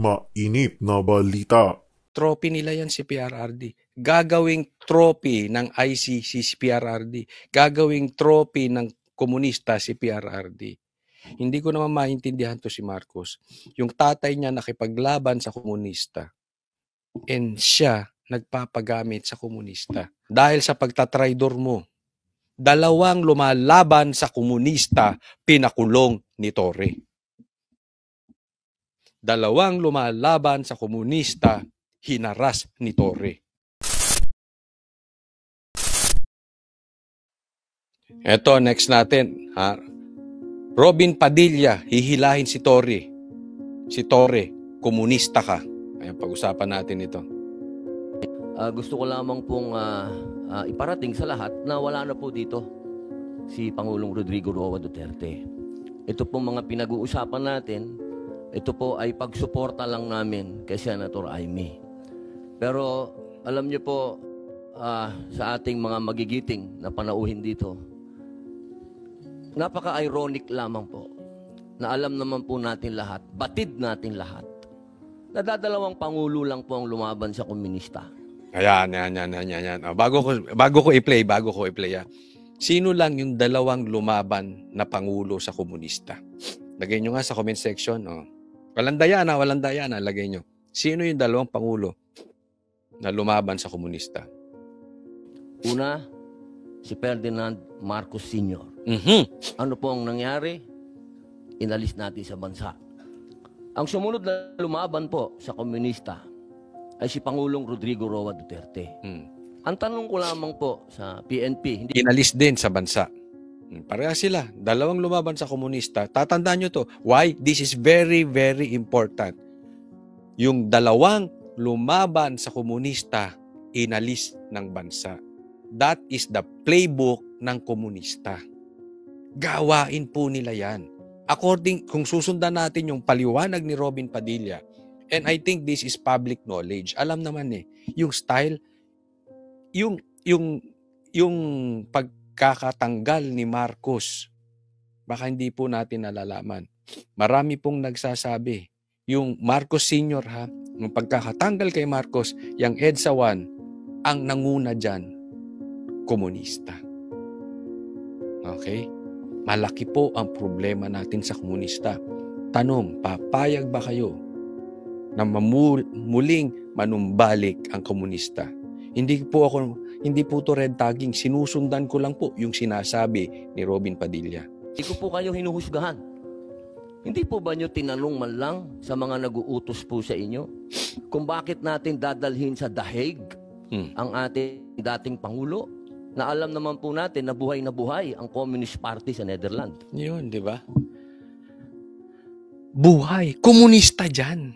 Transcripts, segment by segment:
Mainit na balita. Trophy nila yan si PRRD. Gagawing trophy ng ICC si PRRD. Gagawing trophy ng komunista si PRRD. Hindi ko naman maintindihan to si Marcos. Yung tatay niya nakipaglaban sa komunista and siya nagpapagamit sa komunista. Dahil sa pagtatraidor mo, dalawang lumalaban sa komunista, pinakulong ni Torre. Dalawang lumalaban sa komunista, hinaras ni Torre. Eto, next natin. Robin Padilla, hihilahin si Torre. Si Torre, komunista ka. Ayan, pag-usapan natin ito. Gusto ko lamang pong iparating sa lahat na wala na po dito si Pangulong Rodrigo Roa Duterte. Ito pong mga pinag-uusapan natin, ito po ay pagsuporta lang namin kay Senator Amy. Pero alam niyo po, sa ating mga magigiting na panauhin dito, napaka-ironic lamang po na alam naman po natin lahat, batid natin lahat, na dadalawang pangulo lang po ang lumaban sa komunista. Ayan. Bago ko i-play. Sino lang yung dalawang lumaban na pangulo sa komunista? Lagay nyo nga sa comment section. Walang daya na, lagay nyo. Sino yung dalawang pangulo na lumaban sa komunista? Una, si Ferdinand Marcos Sr. Ano po ang nangyari? Inalis natin sa bansa. Ang sumunod na lumaban po sa komunista ay si Pangulong Rodrigo Roa Duterte. Ang tanong ko lamang po sa PNP, inalis din sa bansa. Pareha sila. Dalawang lumaban sa komunista. Tatandaan nyo to. Why? This is very, very important. Yung dalawang lumaban sa komunista, inalis ng bansa. That is the playbook ng komunista. Gawain po nila yan. Kung susundan natin yung paliwanag ni Robin Padilla, and I think this is public knowledge. Alam naman yung style, yung pagkakatanggal ni Marcos, baka hindi po natin nalalaman. Marami pong nagsasabi, yung Marcos Sr. yung pagkakatanggal kay Marcos, yung EDSA 1, ang nanguna dyan, komunista. Okay? Malaki po ang problema natin sa komunista. Tanong, papayag ba kayo na muling manumbalik ang komunista? Hindi po to red tagging. Sinusundan ko lang po yung sinasabi ni Robin Padilla. Hindi ko po kayo hinuhusgahan. Hindi po ba nyo tinanong man lang sa mga nag-uutos po sa inyo kung bakit natin dadalhin sa The Hague ang ating dating Pangulo? Na alam naman po natin na buhay ang Communist Party sa Netherlands. Yun, di ba? Buhay. Komunista dyan.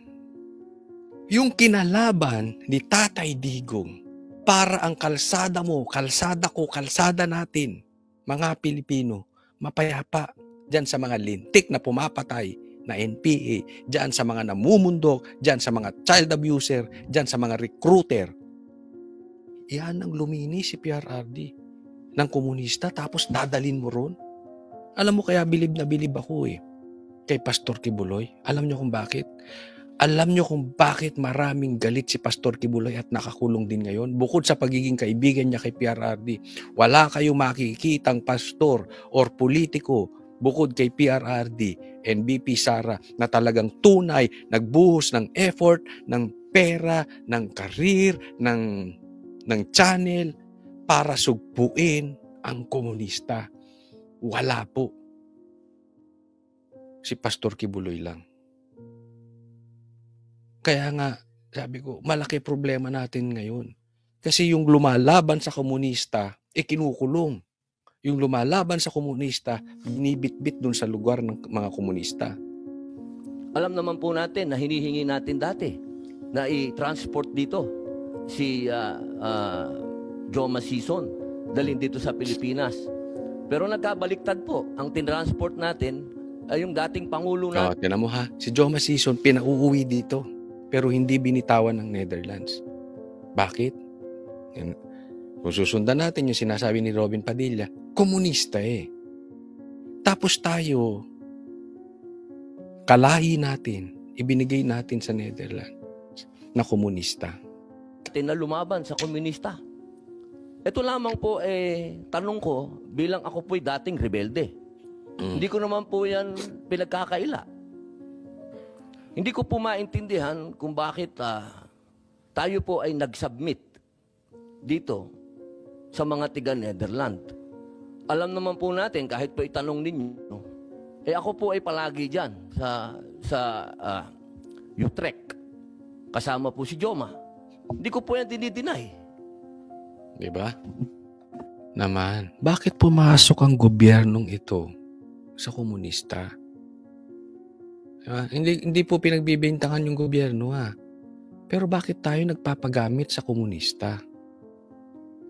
Yung kinalaban ni Tatay Digong para ang kalsada mo, kalsada ko, kalsada natin, mga Pilipino, mapayapa dyan sa mga lintik na pumapatay na NPA, dyan sa mga namumundok, dyan sa mga child abuser, dyan sa mga recruiter. Yan ang lumini si PRRD ng komunista tapos dadalin mo ron. Alam mo kaya bilib na bilib ako kay Pastor Kibuloy. Alam niyo kung bakit? Alam niyo kung bakit maraming galit si Pastor Kibuloy at nakakulong din ngayon? Bukod sa pagiging kaibigan niya kay PRRD, wala kayong makikitang pastor or politiko bukod kay PRRD and BP Sara na talagang tunay, nagbuhos ng effort, ng pera, ng karir, ng channel para sugpuin ang komunista. Wala po. Si Pastor Kibuloy lang. Kaya nga, sabi ko, malaki problema natin ngayon. Kasi yung lumalaban sa komunista, kinukulong. Yung lumalaban sa komunista, binibitbit dun sa lugar ng mga komunista. Alam naman po natin na hinihingi natin dati na i-transport dito si Joma Sison, dalhin dito sa Pilipinas. Pero nagkabaliktad po. Ang tinransport natin ay yung dating Pangulo natin. Tinan mo si Joma Sison pinauuwi dito pero hindi binitawan ng Netherlands. Bakit? Kung susundan natin yung sinasabi ni Robin Padilla, komunista Tapos tayo, kalahi natin, ibinigay natin sa Netherlands na komunista. Na lumaban sa komunista. Ito lamang po, tanong ko, bilang ako po'y dating rebelde. Hindi ko naman po yan pinagkakaila. Hindi ko po maintindihan kung bakit tayo po ay nag-submit dito sa mga tiga-Netherlands. Alam naman po natin, kahit po itanong ninyo, ako po ay palagi dyan sa Utrecht. Kasama po si Joma. Hindi ko po yan dinideny. Diba? Naman, bakit pumasok ang gobyernong ito sa komunista? Diba? Hindi po pinagbibintangan yung gobyerno Pero bakit tayo nagpapagamit sa komunista?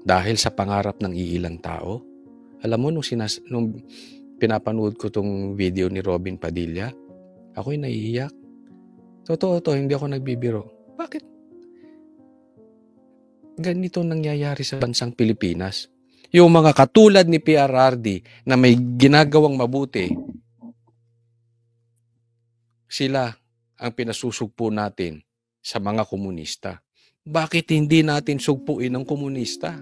Dahil sa pangarap ng iilang tao? Alam mo, nung pinapanood ko tong video ni Robin Padilla, ako'y naiiyak. Totoo to, hindi ako nagbibiro. Bakit ganito nangyayari sa bansang Pilipinas? Yung mga katulad ni PRRD na may ginagawang mabuti, sila ang pinasusugpo natin sa mga komunista. Bakit hindi natin sugpuin ang komunista?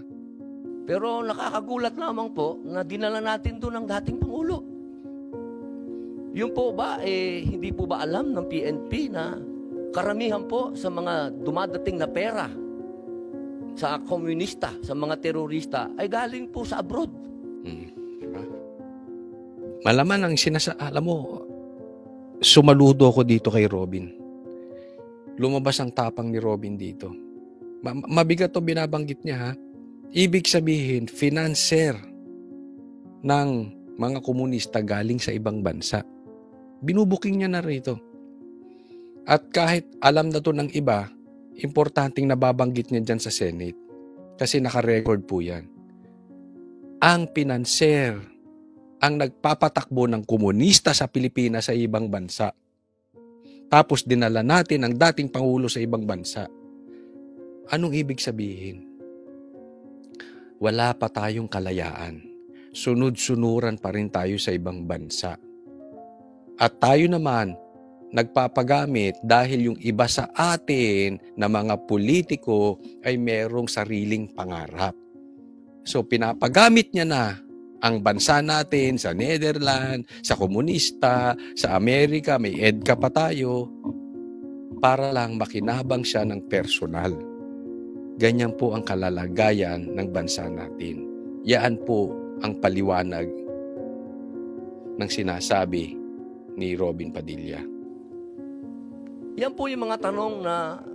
Pero nakakagulat lamang po na dinala natin doon ang dating Pangulo. Yung po ba, hindi po ba alam ng PNP na karamihan po sa mga dumadating na pera sa komunista, sa mga terorista, ay galing po sa abroad. Diba? Malaman ang alam mo, sumaludo ako dito kay Robin. Lumabas ang tapang ni Robin dito. Mabigat to binabanggit niya Ibig sabihin, financer ng mga komunista galing sa ibang bansa. Binubuking niya na rito. At kahit alam na to ng iba, importanteng nababanggit niya dyan sa Senate. Kasi naka-record po yan. Ang pinanser, ang nagpapatakbo ng komunista sa Pilipinas sa ibang bansa. Tapos dinala natin ang dating Pangulo sa ibang bansa. Anong ibig sabihin? Wala pa tayong kalayaan. Sunod-sunuran pa rin tayo sa ibang bansa. At tayo naman, nagpapagamit dahil yung iba sa atin na mga politiko ay merong sariling pangarap. So pinapagamit niya na ang bansa natin sa Netherlands, sa komunista, sa Amerika, may EDCA pa tayo, para lang makinabang siya ng personal. Ganyan po ang kalalagayan ng bansa natin. Yan po ang paliwanag ng sinasabi ni Robin Padilla. Yan po yung mga tanong na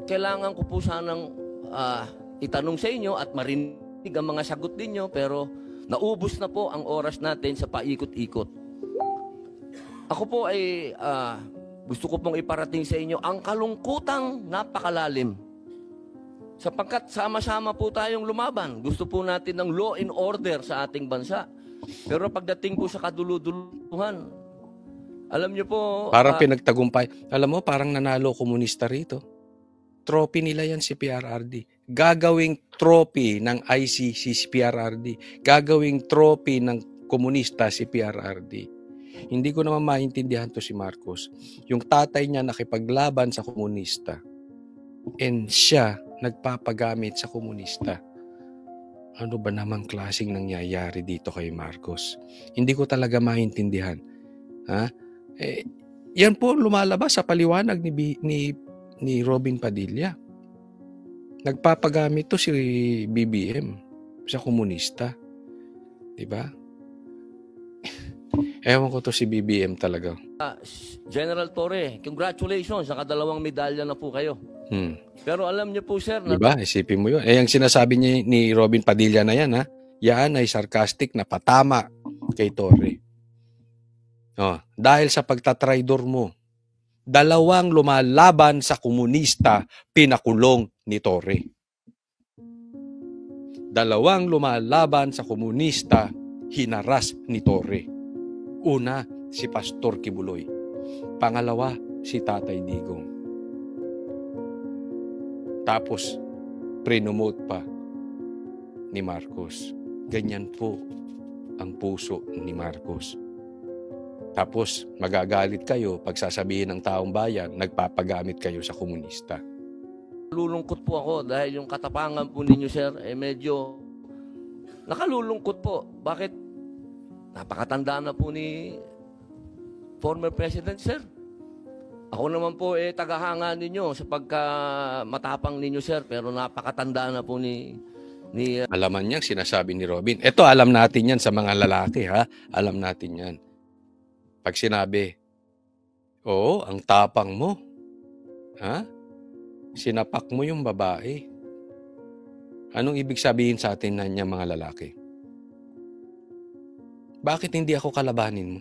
kailangan ko po sanang itanong sa inyo at marinig ang mga sagot ninyo, pero naubos na po ang oras natin sa paikot-ikot. Ako po ay gusto ko pong iparating sa inyo ang kalungkutang napakalalim. Sapagkat sama-sama po tayong lumaban. Gusto po natin ng law and order sa ating bansa. Pero pagdating po sa kaduluduluhan, alam niyo po... Parang pinagtagumpay. Alam mo, parang nanalo komunista rito. Trophy nila yan si PRRD. Gagawing trophy ng ICC si PRRD. Gagawing trophy ng komunista si PRRD. Hindi ko naman maintindihan to si Marcos. Yung tatay niya nakipaglaban sa komunista. And siya nagpapagamit sa komunista. Ano ba namang klaseng nangyayari dito kay Marcos? Hindi ko talaga maintindihan. Yan po lumalabas sa paliwanag ni Robin Padilla. Nagpapagamit to si BBM sa komunista. Diba? Ewan ko to si BBM talaga. General Torre, congratulations, nakadalawang medalya na po kayo. Pero alam niyo po, sir, na... Diba? Isipin mo yun. Yung sinasabi niya ni Robin Padilla na yan, yan ay sarcastic na patama kay Torre. Dahil sa pagtatraidor mo, 2 lumalaban sa komunista, pinakulong ni Torre. 2 lumalaban sa komunista, hinaras ni Torre. Una, si Pastor Kibuloy. Pangalawa, si Tatay Digong. Tapos, prenomote pa ni Marcos. Ganyan po ang puso ni Marcos. Tapos magagalit kayo pag sasabihin ng taong bayan, nagpapagamit kayo sa komunista. Nalulungkot po ako dahil yung katapangan po ninyo, sir, medyo nakalulungkot po. Bakit? Napakatanda na po ni former President, sir. Ako naman po tagahanga ninyo sa pagkamatapang ninyo, sir, pero napakatanda na po ni Alaman niya sinasabi ni Robin. Ito, alam natin yan sa mga lalaki, ha? Alam natin yan. Pag sinabi, oo, ang tapang mo. Ha? Sinapak mo yung babae. Anong ibig sabihin sa atin na niya mga lalaki? Bakit hindi ako kalabanin mo?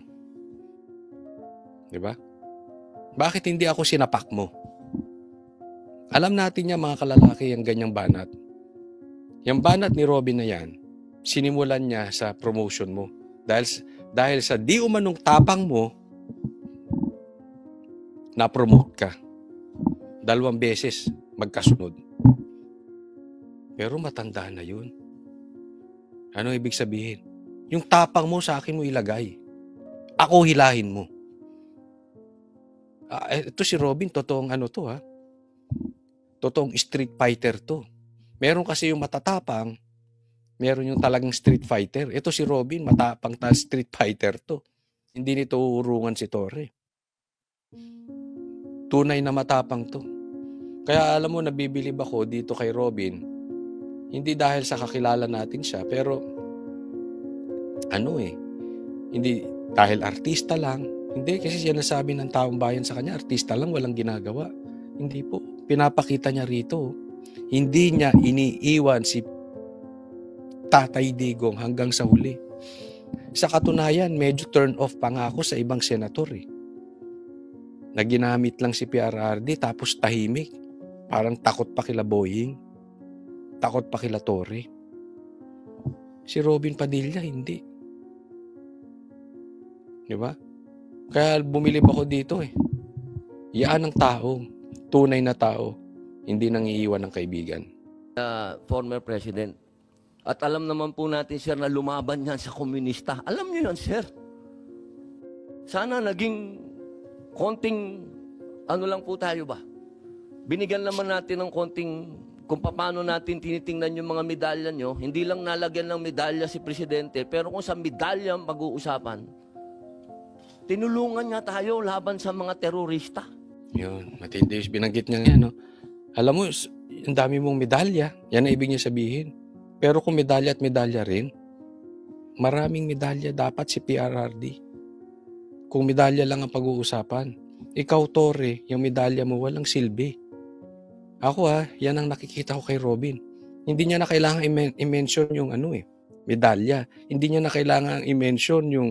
Diba? Bakit hindi ako sinapak mo? Alam natin niya mga kalalaki ang ganyang banat. Yung banat ni Robin na yan, sinimulan niya sa promotion mo. Dahil sa di umanong tapang mo, na-promote ka. 2 beses magkasunod. Pero matanda na yun. Ano ibig sabihin? Yung tapang mo sa akin mo ilagay. Ako hilahin mo. Ito si Robin, totoong ano to ha. Totoong street fighter to. Meron kasi yung matatapang, meron yung talagang street fighter. Ito si Robin, matapang street fighter to. Hindi nito urungan si Torre. Tunay na matapang to. Kaya alam mo, nabibilib ako dito kay Robin, hindi dahil sa kakilala natin siya, pero hindi dahil artista lang. Hindi, kasi siya nasabi ng taong bayan sa kanya, artista lang, walang ginagawa. Hindi po. Pinapakita niya rito. Hindi niya iniiwan si Tatay Digong hanggang sa huli. Sa katunayan, medyo turn off pa nga ako sa ibang senator eh. Na ginamit lang si PRRD tapos tahimik. Parang takot pa kila Boying. Takot pa kila Torre. Si Robin Padilla, hindi. Di ba? Kaya bumilib ako dito eh. Yan ang tao. Tunay na tao. Hindi nang iiwan ng kaibigan. Former President. At alam naman po natin, sir, na lumaban yan sa komunista. Alam niyo yan, sir. Sana naging konting ano lang po tayo ba? Binigyan naman natin ng konting kung paano natin tinitingnan yung mga medalya nyo. Hindi lang nalagyan ng medalya si Presidente, pero kung sa medalya ang pag-uusapan, tinulungan niya tayo laban sa mga terorista. Yun, matindi yung binanggit niya ngayon, no? Alam mo, ang dami mong medalya, yan ang ibig niya sabihin. Pero kung medalya at medalya rin, maraming medalya dapat si PRRD. Kung medalya lang ang pag-uusapan, ikaw, Torre, yung medalya mo walang silbi. Ako yan ang nakikita ko kay Robin. Hindi niya na kailangan i-mention yung medalya. Hindi niya na kailangan i-mention yung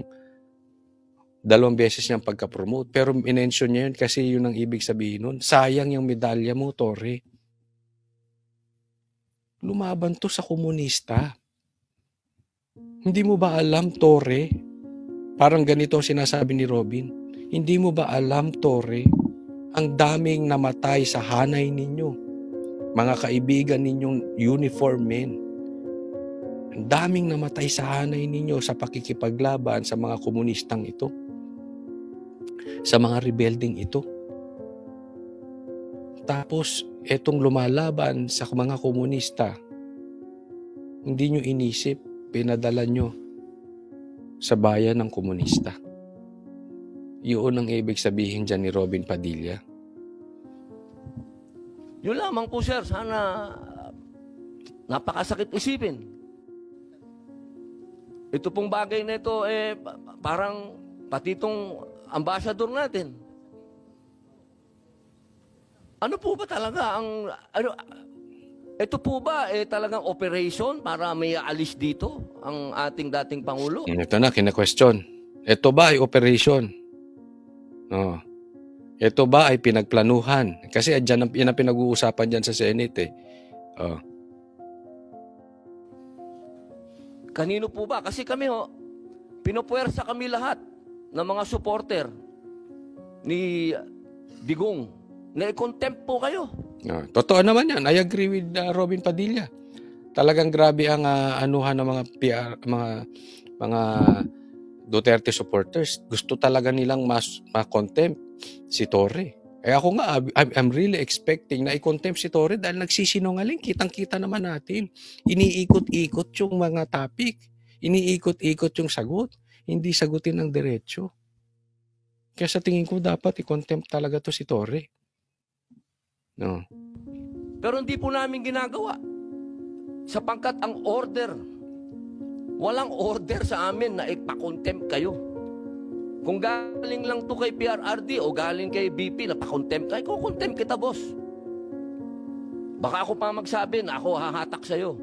2 beses niyang pagka-promote. Pero in-mention niya yun kasi yun ang ibig sabihin nun. Sayang yung medalya mo, Torre. Lumaban to sa komunista. Hindi mo ba alam, Torre? Parang ganito ang sinasabi ni Robin. Hindi mo ba alam, Torre, ang daming namatay sa hanay ninyo, mga kaibigan ninyong uniform men. Ang daming namatay sa hanay ninyo sa pakikipaglaban sa mga komunistang ito, sa mga rebelding ito. Tapos, etong lumalaban sa mga komunista, hindi nyo inisip, pinadala nyo sa bayan ng komunista. Yun ang ibig sabihin dyan ni Robin Padilla. Yun lamang po, sir. Sana napakasakit isipin. Ito pong bagay na ito, parang pati itong ambassador natin. Ano po ba talaga ang... ito po ba talagang operation para may alis dito ang ating dating Pangulo? Ito na, kina-question. Ito ba ay operation? No. Ito ba ay pinagplanuhan? Kasi yan ang pinag-uusapan dyan sa Senate eh. Oh. Kanino po ba? Kasi kami pinupuwersa kami lahat ng mga supporter ni Digong na i-contempt po kayo. Totoo naman yan. I agree with Robin Padilla. Talagang grabe ang anuhan ng mga PR, mga Duterte supporters, gusto talaga nilang ma-contempt si Torre. Eh ako nga, I'm really expecting na i-contempt si Torre dahil nagsisinungaling. Kitang-kita naman natin. Iniikot-ikot yung mga topic. Iniikot-ikot yung sagot. Hindi sagutin ng diretsyo. Kaya sa tingin ko dapat i-contempt talaga to si Torre. No. Pero hindi po namin ginagawa. Sapagkat ang order, walang order sa amin na ipakontempt kayo. Kung galing lang to kay PRRD o galing kay BP na pakontempt kayo, kukontempt kita, boss. Baka ako pa magsabi na ako hahatak sa'yo.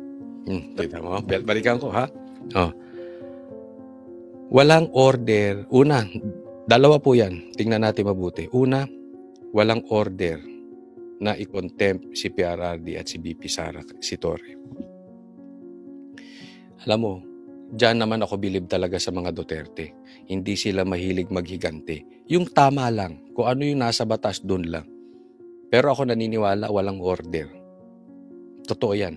Kita mo, balikan ko ha. Oh. Walang order. Una, dalawa po yan. Tingnan natin mabuti. Una, walang order na i-contempt si PRRD at si BP Sara, si Torre. Alam mo, diyan naman ako bilib talaga sa mga Duterte. Hindi sila mahilig maghigante. Yung tama lang, kung ano yung nasa batas, dun lang. Pero ako naniniwala, walang order. Totoo yan.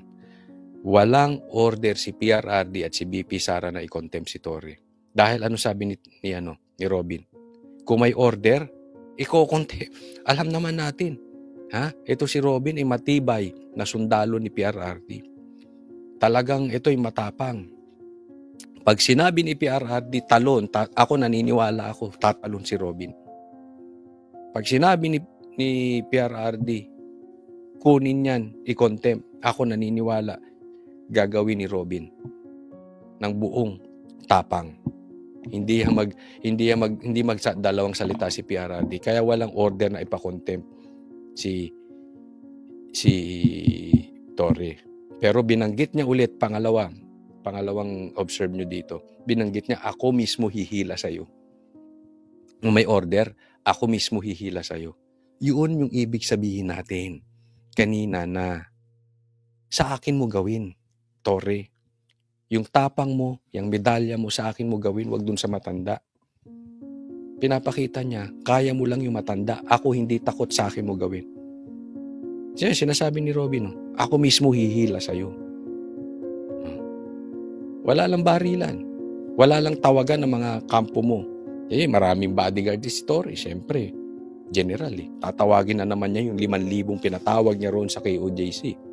Walang order si PRRD at si BP Sara na i-contempt si Torre. Dahil ano sabi ni Robin? Kung may order, i-contempt. Alam naman natin. Ha? Ito si Robin ay matibay na sundalo ni PRRD. Talagang ito'y matapang. Pag sinabi ni PRRD talon, ako naniniwala ako, tatalon si Robin. Pag sinabi ni PRRD, kunin yan, i-contempt, ako naniniwala, gagawin ni Robin ng buong tapang. Hindi dalawang salita si PRRD. Kaya walang order na ipa-contempt si Torre. Pero binanggit niya ulit pangalawang observe nyo dito. Binanggit niya, ako mismo hihila sa'yo. Kung may order, ako mismo hihila sa'yo. Yun yung ibig sabihin natin kanina na sa akin mo gawin, Torre. Yung tapang mo, yung medalya mo, sa akin mo gawin, wag dun sa matanda. Pinapakita niya, kaya mo lang yung matanda. Ako hindi takot, sa akin mo gawin. Sinasabi ni Robin, ako mismo hihila sa'yo. Wala lang barilan. Wala lang tawagan ng mga kampo mo. Maraming bodyguard si Torre, siyempre. General, tatawagin na naman niya yung 5,000 pinatawag niya roon sa KOJC.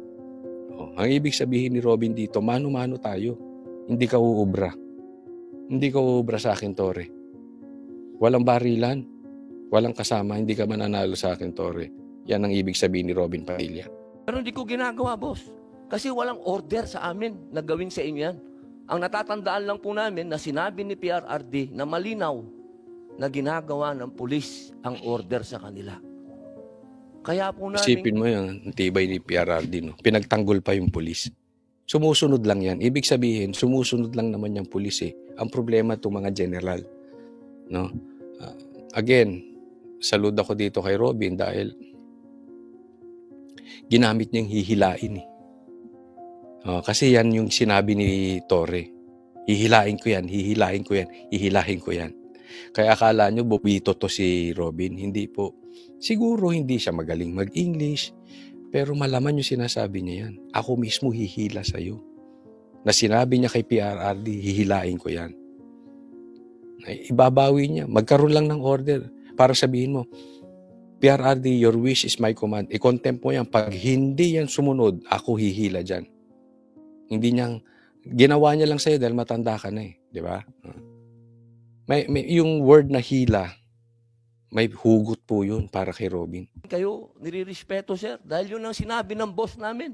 Ang ibig sabihin ni Robin dito, mano-mano tayo. Hindi ka uubra. Hindi ka uubra sa akin, Torre. Walang barilan. Walang kasama. Hindi ka mananalo sa akin, Torre. Yan ang ibig sabihin ni Robin Padilla. Pero hindi ko ginagawa, boss. Kasi walang order sa amin na gawin sa inyo yan. Ang natatandaan lang po namin na sinabi ni PRRD na malinaw na ginagawa ng pulis ang order sa kanila. Kaya po namin... Isipin mo yan, tibay ni PRRD, no? Pinagtanggol pa yung pulis. Sumusunod lang yan. Ibig sabihin, sumusunod lang naman yung pulis eh. Ang problema itong mga general. No? Again, salud ako dito kay Robin dahil ginamit niyang hihilain eh. Kasi yan yung sinabi ni Torre. Hihilain ko yan, hihilain ko yan, hihilain ko yan. Kaya akala nyo, bubito to si Robin. Hindi po. Siguro hindi siya magaling mag-English, pero malaman yung sinasabi niya yan. Ako mismo hihila sa'yo. Na sinabi niya kay PRRD, hihilain ko yan. Ibabawi niya. Magkaroon lang ng order para sabihin mo, PRRD, your wish is my command. I-contempt mo yan. Pag hindi yan sumunod, ako hihila dyan. Hindi niyang, ginawa niya lang sa'yo dahil matanda ka na eh. Di ba? May yung word na hila, may hugot po yun para kay Robin. Kayo, nirirespeto, sir, dahil yun ang sinabi ng boss namin.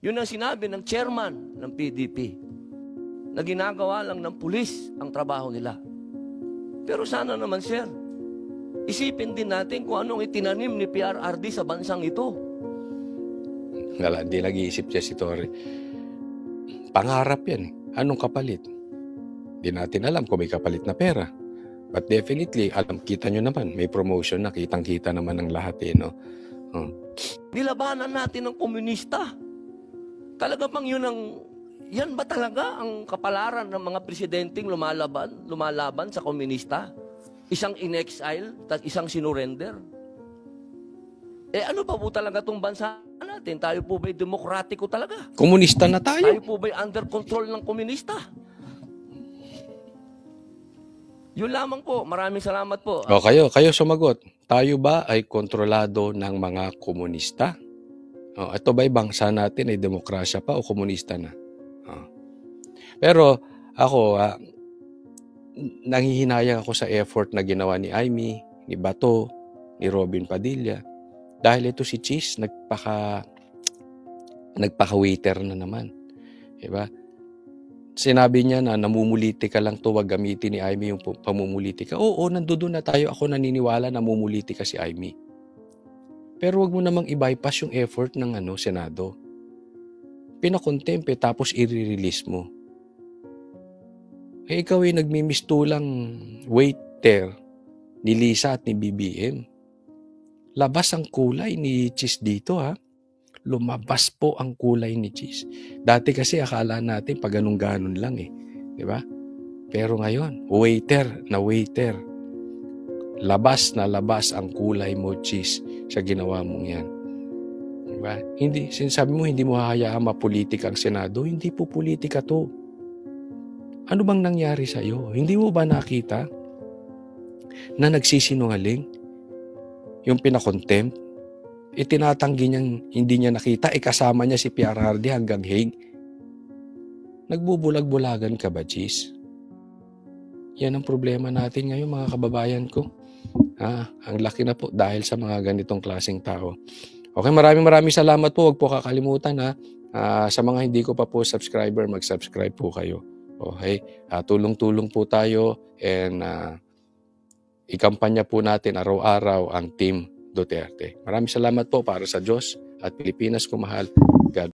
Yun ang sinabi ng chairman ng PDP. Na ginagawa lang ng pulis ang trabaho nila. Pero sana naman, sir, isipin din natin kung anong itinanim ni PRRD sa bansang ito. Wala, hindi nag-iisip siya si Torre. Pangarap yan. Anong kapalit? Hindi natin alam kung may kapalit na pera. But definitely, kita nyo naman, may promotion na, kitang-kita naman ng lahat eh, no? Nilabanan natin ng komunista. Talaga bang yan ba talaga ang kapalaran ng mga presidenteng lumalaban sa komunista? Isang in-exile, isang sinurrender? Ano pa po talaga itong bansa natin? Tayo po ba'y demokratiko talaga? Komunista na tayo. Tayo po ba'y under control ng komunista? Yun lamang po. Maraming salamat po. O kayo sumagot. Tayo ba ay kontrolado ng mga komunista? O, ito ba'y bangsa natin ay demokrasya pa o komunista na? O. Pero ako, nanghihinayang ako sa effort na ginawa ni Aimee, ni Bato, ni Robin Padilla. Dahil ito si Cheese, nagpaka-waiter na naman. Diba? Sinabi niya na namumuliti ka lang to, wag gamitin ni Aimee yung pamumuliti ka. Oo, nandoon na tayo. Ako naniniwala namumuliti ka si Aimee. Pero wag mo namang i-bypass yung effort ng Senado. Pinakontempt tapos i-release mo. Ikaw ay nagmimistulang waiter ni Lisa at ni BBM. Labas ang kulay ni Cheese dito ha. Lumabas po ang kulay ni Cheese. Dati kasi akala natin pag ganun-ganon lang eh. Diba? Pero ngayon, waiter na waiter. Labas na labas ang kulay mo, Cheese, sa ginawa mong yan. Diba? Hindi, sinasabi mo, hindi mo hahayaan mapolitika ang Senado. Hindi po politika to. Ano bang nangyari sa'yo? Hindi mo ba nakita na nagsisinungaling? Yung pinakontempt, itinatanggi niyang hindi niya nakita, kasama niya si Pierre Hardy hanggang Hague. Nagbubulag-bulagan ka ba, Cheese? Yan ang problema natin ngayon, mga kababayan ko. Ang laki na po dahil sa mga ganitong klaseng tao. Okay, maraming salamat po. Huwag po kakalimutan sa mga hindi ko pa po subscriber, mag-subscribe po kayo. Okay? Tulong-tulong po tayo and ikampanya po natin araw-araw ang Team Duterte. Maraming salamat po para sa Diyos at Pilipinas ko mahal.